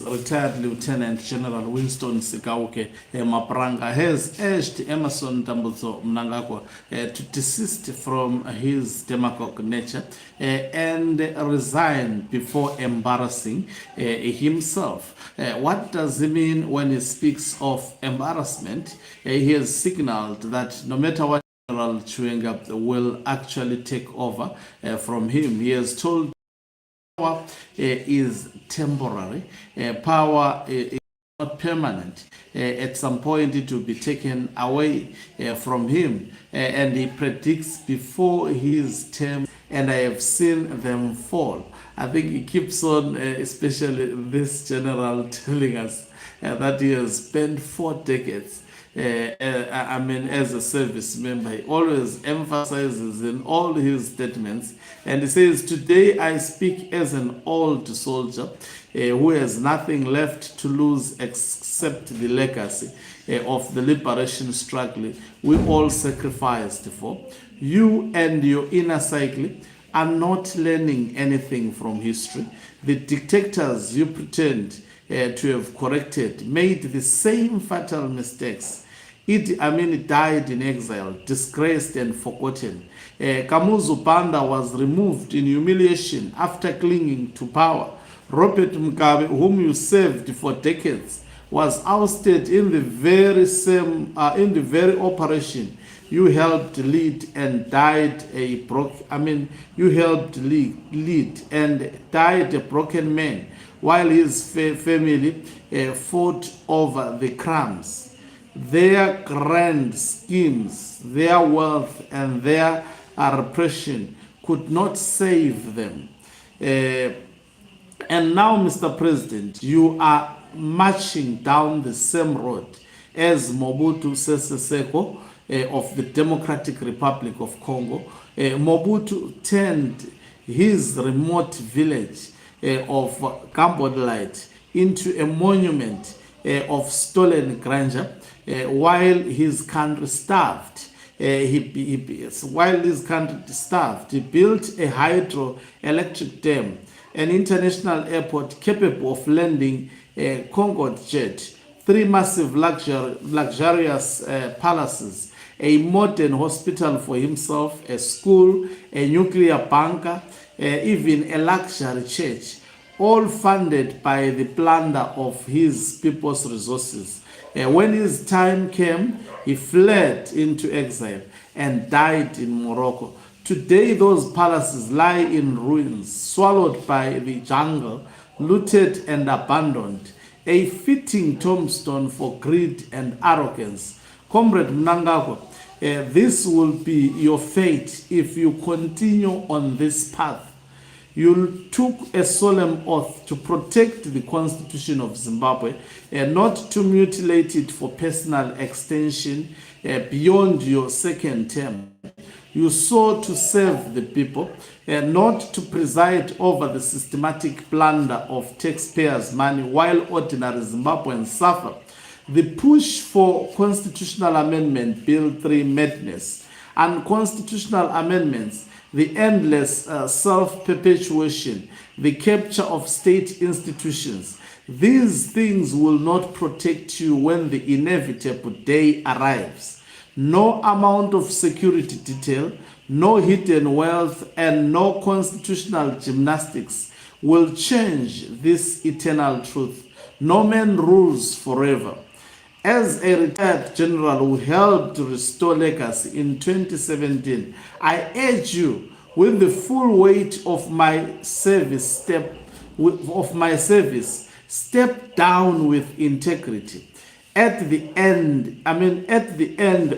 Retired Lieutenant General Winston Sikauke Mapranga has urged Emerson Tambutso Mnangagwa to desist from his demagogue nature and resign before embarrassing himself. What does he mean when he speaks of embarrassment? He has signaled that no matter what General Chiwenga will actually take over from him, he has told power is temporary. Power is not permanent. At some point, it will be taken away from him. And he predicts before his term, and I have seen them fall. I think he keeps on, especially this general, telling us that he has spent 4 decades. As a service member, he always emphasizes in all his statements, and he says, "Today I speak as an old soldier who has nothing left to lose except the legacy of the liberation struggle we all sacrificed for. You and your inner cycle are not learning anything from history. The dictators you pretend to have corrected made the same fatal mistakes. Idi Amin died in exile, disgraced and forgotten. Kamuzu Banda was removed in humiliation after clinging to power. Robert Mugabe, whom you served for decades, was ousted in the very operation you helped lead and died a broken man, while his family fought over the crumbs. Their grand schemes, their wealth, and their repression could not save them. And now, Mr. President, you are marching down the same road as Mobutu Sese Seko of the Democratic Republic of Congo. Mobutu turned his remote village of Cambodlite into a monument of stolen grandeur, while his country starved. He built a hydroelectric dam, an international airport capable of landing a Concorde jet, 3 massive luxurious palaces, a modern hospital for himself, a school, a nuclear bunker, even a luxury church, all funded by the plunder of his people's resources. When his time came, he fled into exile and died in Morocco. Today, those palaces lie in ruins, swallowed by the jungle, looted and abandoned. A fitting tombstone for greed and arrogance. Comrade Mnangagwa, this will be your fate if you continue on this path. You took a solemn oath to protect the Constitution of Zimbabwe and not to mutilate it for personal extension beyond your second term. You sought to serve the people and not to preside over the systematic plunder of taxpayers' money while ordinary Zimbabweans suffer. The push for Constitutional Amendment Bill 3 madness, unconstitutional amendments, the endless self-perpetuation, the capture of state institutions. These things will not protect you when the inevitable day arrives. No amount of security detail, no hidden wealth, and no constitutional gymnastics will change this eternal truth. No man rules forever. As a retired general who helped to restore legacy in 2017, I urge you, with the full weight of my service, step down with integrity. At the end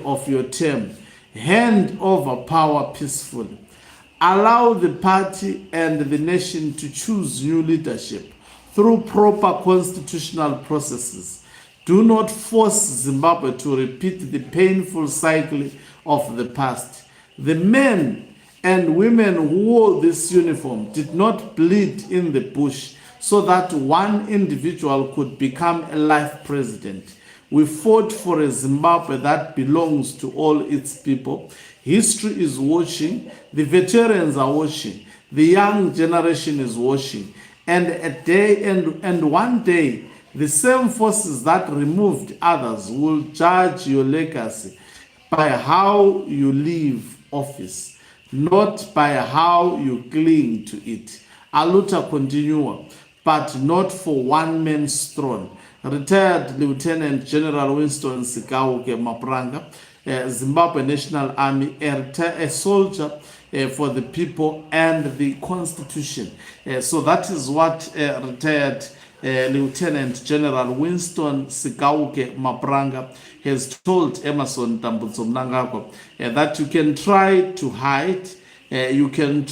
of your term, hand over power peacefully. Allow the party and the nation to choose new leadership through proper constitutional processes. Do not force Zimbabwe to repeat the painful cycle of the past. The men and women who wore this uniform did not bleed in the bush so that one individual could become a life president. We fought for a Zimbabwe that belongs to all its people. History is watching. The veterans are watching. The young generation is watching. And one day, the same forces that removed others will judge your legacy by how you leave office, not by how you cling to it. Aluta continua, but not for one man's throne. Retired Lieutenant General Winston Sikauke Mapranga, Zimbabwe National Army, a soldier for the people and the Constitution. So that is what retired Lieutenant General Winston Sikauke Mapranga has told Emerson Tambutso Mnangagwa that you can try to hide, you can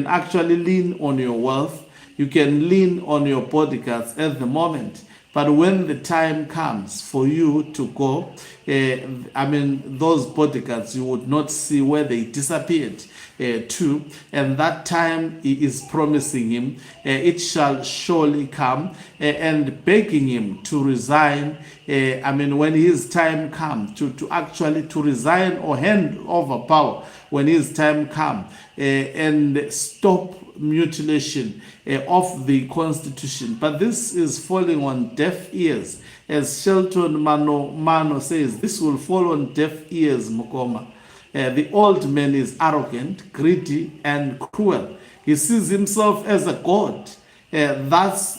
actually lean on your wealth, you can lean on your bodyguards at the moment. But when the time comes for you to go, those bodyguards, you would not see where they disappeared to. And that time he is promising him, it shall surely come, and begging him to resign. When his time comes, to actually to resign or hand over power when his time comes, and stop mutilation of the Constitution. But this is falling on deaf ears. As Shelton Mano says, this will fall on deaf ears, Mukoma. The old man is arrogant, greedy, and cruel. He sees himself as a god. That's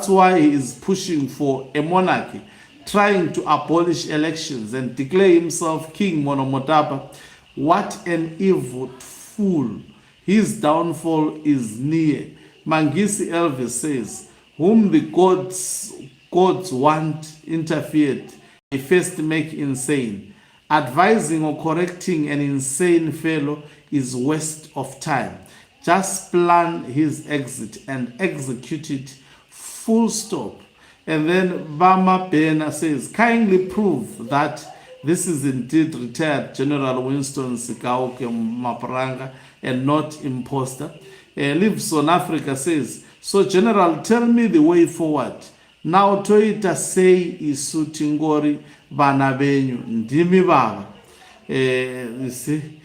why he is pushing for a monarchy, trying to abolish elections and declare himself King Monomotapa. What an evil fool. His downfall is near. Mangisi Elvis says, whom the gods want interfered, they first make insane. Advising or correcting an insane fellow is waste of time. Just plan his exit and execute it, full stop. And then Bama Bena says, kindly prove that this is indeed retired General Winston Sikauke Mapranga and not imposter. Lives on Africa says, so General, tell me the way forward. Now Toyota say isutingori bana benyu ndimi baba. You see,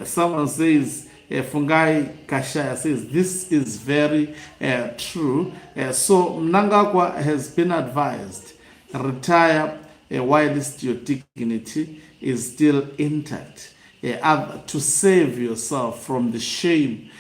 someone says, Fungai Kashaya says, this is very true. So Mnangagwa has been advised, retire whilst your dignity is still intact, to save yourself from the shame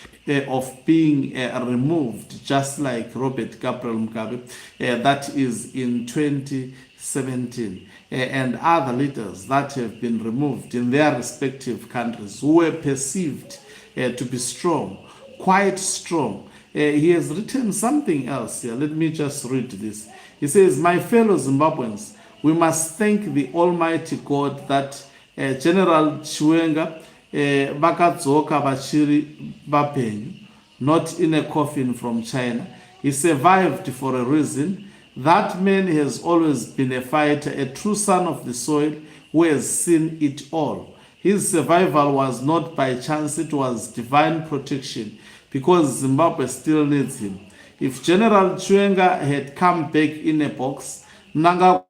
of being removed, just like Robert Gabriel Mugabe, that is in 2017, and other leaders that have been removed in their respective countries who were perceived to be strong, quite strong. He has written something else here. Let me just read this. He says, my fellow Zimbabweans, we must thank the Almighty God that General Chiwenga Bakadzoka Bachiri Bapenyu, not in a coffin from China. He survived for a reason. That man has always been a fighter, a true son of the soil who has seen it all. His survival was not by chance, it was divine protection, because Zimbabwe still needs him. If General Chiwenga had come back in a box, Mnangagwa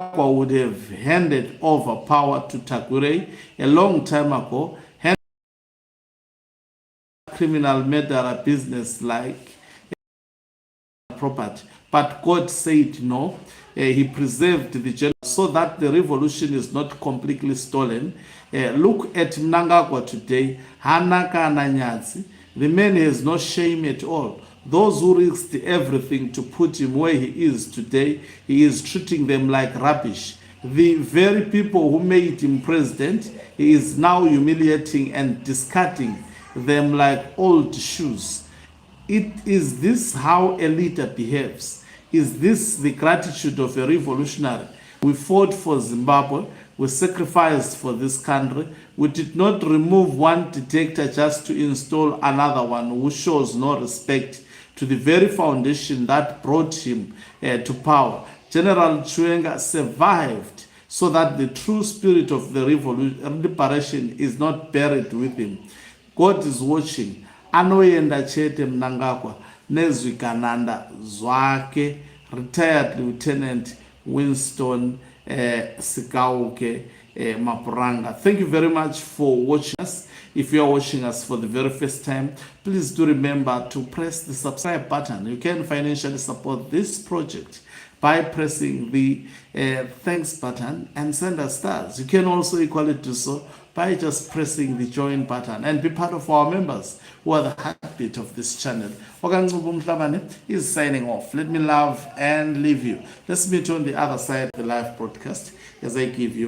would have handed over power to Tagore a long time ago, handed criminal murderer business like property. But God said no. He preserved the general so that the revolution is not completely stolen. Look at Mnangagwa today. Hanaka Ananyatsi. The man has no shame at all. Those who risked everything to put him where he is today, he is treating them like rubbish. The very people who made him president, he is now humiliating and discarding them like old shoes. Is this how a leader behaves? Is this the gratitude of a revolutionary? We fought for Zimbabwe. We sacrificed for this country. We did not remove one dictator just to install another one who shows no respect to the very foundation that brought him to power. General Chiwenga survived so that the true spirit of the liberation is not buried with him. God is watching. Anoyenda chete Mnangagwa nezvikananda zwake, retired Lieutenant Winston Sikauke Mapuranga. Thank you very much for watching us. If you are watching us for the very first time, please do remember to press the subscribe button. You can financially support this project by pressing the thanks button and send us stars. You can also equally do so by just pressing the join button and be part of our members who are the heartbeat of this channel. Okancubo Mhlabane is signing off. Let me love and leave you. Let's meet on the other side of the live broadcast as I give you